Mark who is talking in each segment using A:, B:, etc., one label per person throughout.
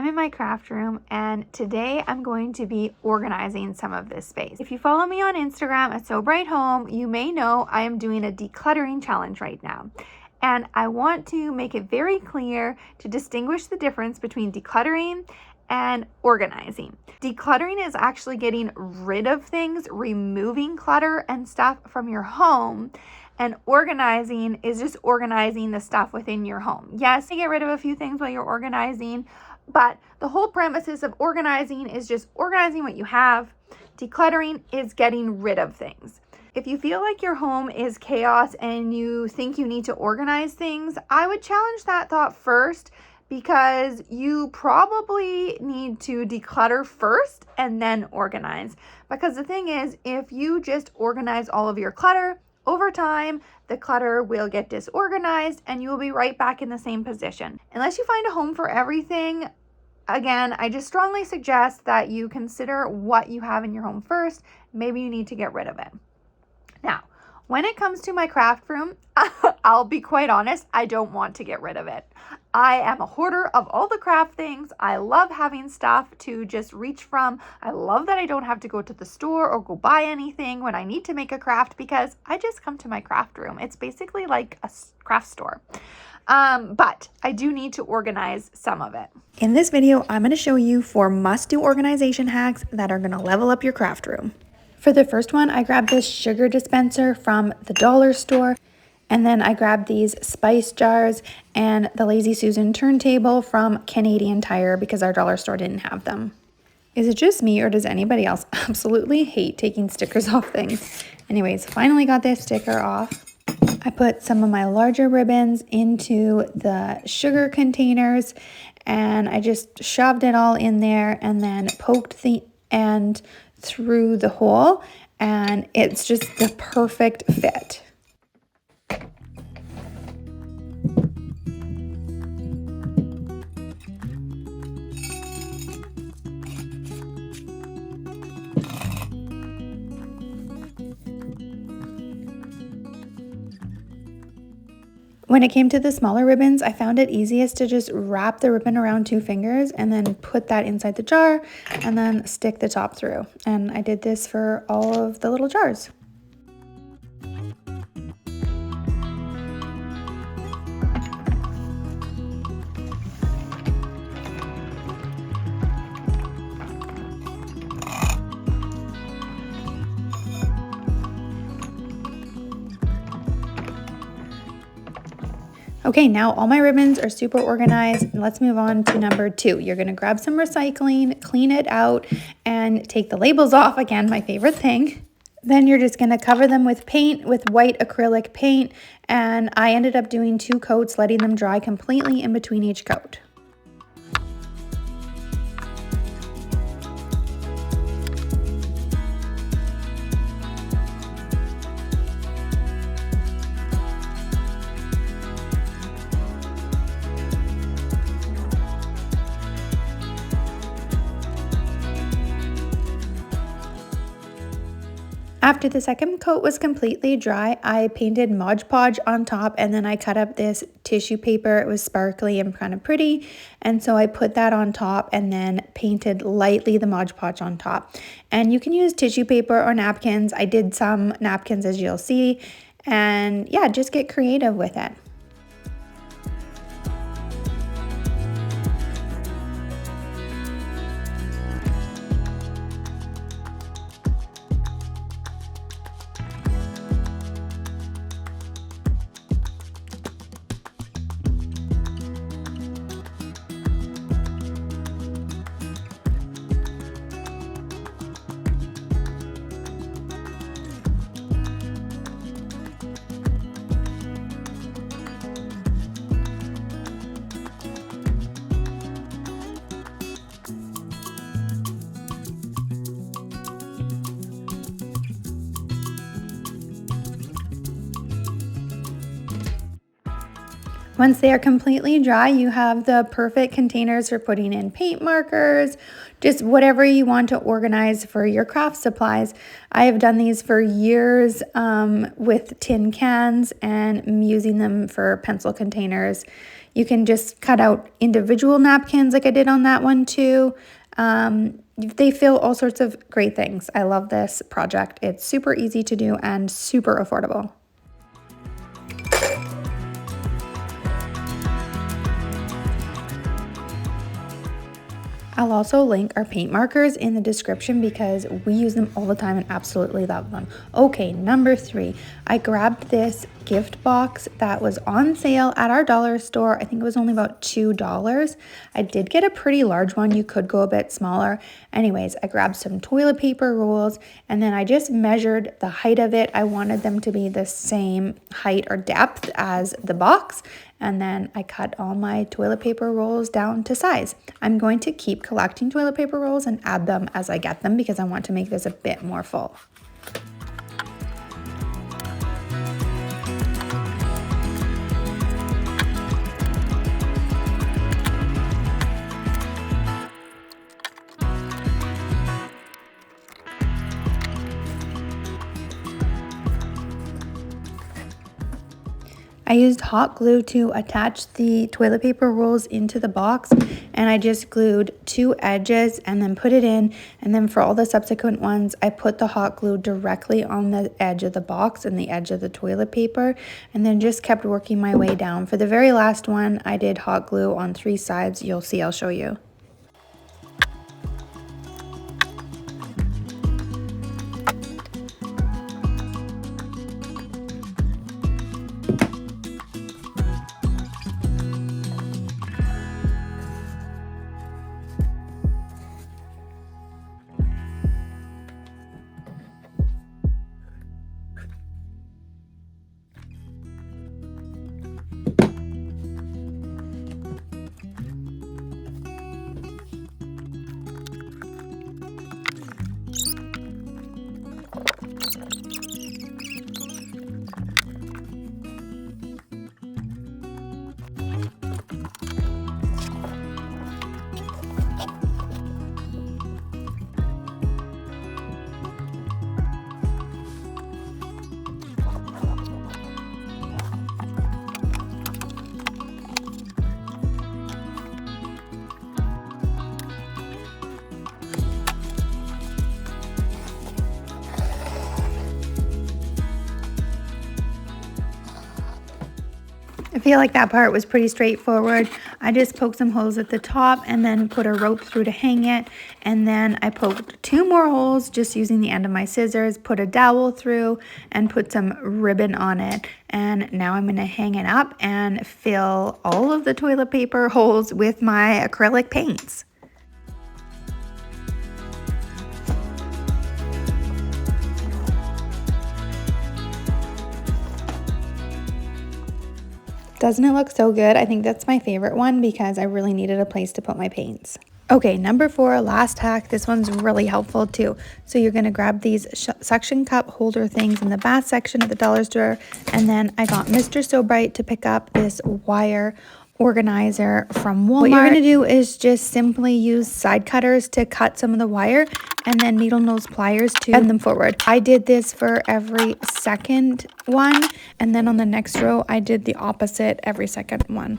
A: I'm in my craft room and today I'm going to be organizing some of this space. If you follow me on Instagram at So Bright Home, you may know I am doing a decluttering challenge right now. And I want to make it very clear to distinguish the difference between decluttering and organizing. Decluttering is actually getting rid of things, removing clutter and stuff from your home. And organizing is just organizing the stuff within your home. Yes, you get rid of a few things while you're organizing, but the whole premises of organizing is just organizing what you have. Decluttering is getting rid of things. If you feel like your home is chaos and you think you need to organize things, I would challenge that thought first, because you probably need to declutter first and then organize. Because the thing is, if you just organize all of your clutter, over time, the clutter will get disorganized and you will be right back in the same position. Unless you find a home for everything, again, I just strongly suggest that you consider what you have in your home first. Maybe you need to get rid of it. Now, when it comes to my craft room, I'll be quite honest, I don't want to get rid of it. I am a hoarder of all the craft things. I love having stuff to just reach from. I love that I don't have to go to the store or go buy anything when I need to make a craft, because I just come to my craft room. It's basically like a craft store. But I do need to organize some of it.
B: In this video, I'm going to show you 4 must-do organization hacks that are going to level up your craft room. For the first one, I grabbed this sugar dispenser from the dollar store. And then I grabbed these spice jars and the Lazy Susan turntable from Canadian Tire because our dollar store didn't have them. Is it just me, or does anybody else absolutely hate taking stickers off things? Anyways, finally got this sticker off. I put some of my larger ribbons into the sugar containers and I just shoved it all in there and then poked the end through the hole, and it's just the perfect fit. When it came to the smaller ribbons, I found it easiest to just wrap the ribbon around 2 fingers and then put that inside the jar and then stick the top through. And I did this for all of the little jars. Okay, now all my ribbons are super organized. Let's move on to number 2. You're gonna grab some recycling, clean it out, and take the labels off. Again, my favorite thing. Then you're just gonna cover them with paint, with white acrylic paint. And I ended up doing 2 coats, letting them dry completely in between each coat. After the second coat was completely dry, I painted Mod Podge on top, and then I cut up this tissue paper. It was sparkly and kind of pretty, and so I put that on top and then painted lightly the Mod Podge on top. And you can use tissue paper or napkins. I did some napkins, as you'll see, and yeah, just get creative with it. Once they are completely dry, you have the perfect containers for putting in paint markers, just whatever you want to organize for your craft supplies. I have done these for years with tin cans and I'm using them for pencil containers. You can just cut out individual napkins like I did on that one too. They fill all sorts of great things. I love this project. It's super easy to do and super affordable. I'll also link our paint markers in the description because we use them all the time and absolutely love them. Okay, number 3, I grabbed this gift box that was on sale at our dollar store. I think it was only about $2. I did get a pretty large one. You could go a bit smaller. Anyways, I grabbed some toilet paper rolls and then I just measured the height of it. I wanted them to be the same height or depth as the box. And then I cut all my toilet paper rolls down to size. I'm going to keep collecting toilet paper rolls and add them as I get them because I want to make this a bit more full. I used hot glue to attach the toilet paper rolls into the box, and I just glued 2 edges and then put it in, and then for all the subsequent ones I put the hot glue directly on the edge of the box and the edge of the toilet paper, and then just kept working my way down. For the very last one I did hot glue on 3 sides. You'll see, I'll show you. I feel like that part was pretty straightforward. I just poked some holes at the top and then put a rope through to hang it. And then I poked 2 more holes just using the end of my scissors, put a dowel through and put some ribbon on it. And now I'm gonna hang it up and fill all of the toilet paper holes with my acrylic paints. Doesn't it look so good? I think that's my favorite one because I really needed a place to put my paints. Okay, number 4, last hack. This one's really helpful too. So you're gonna grab these suction cup holder things in the bath section of the dollar store. And then I got Mr. So Bright to pick up this wire organizer from Walmart. What you're gonna do is just simply use side cutters to cut some of the wire and then needle nose pliers to bend them forward. I did this for every second one, and then on the next row I did the opposite every second one.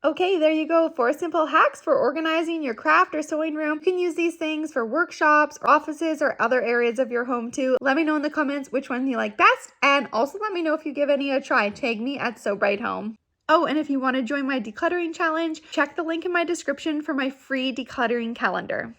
A: Okay, there you go. 4 simple hacks for organizing your craft or sewing room. You can use these things for workshops, offices, or other areas of your home too. Let me know in the comments which one you like best, and also let me know if you give any a try. Tag me at So Bright Home. Oh, and if you want to join my decluttering challenge, check the link in my description for my free decluttering calendar.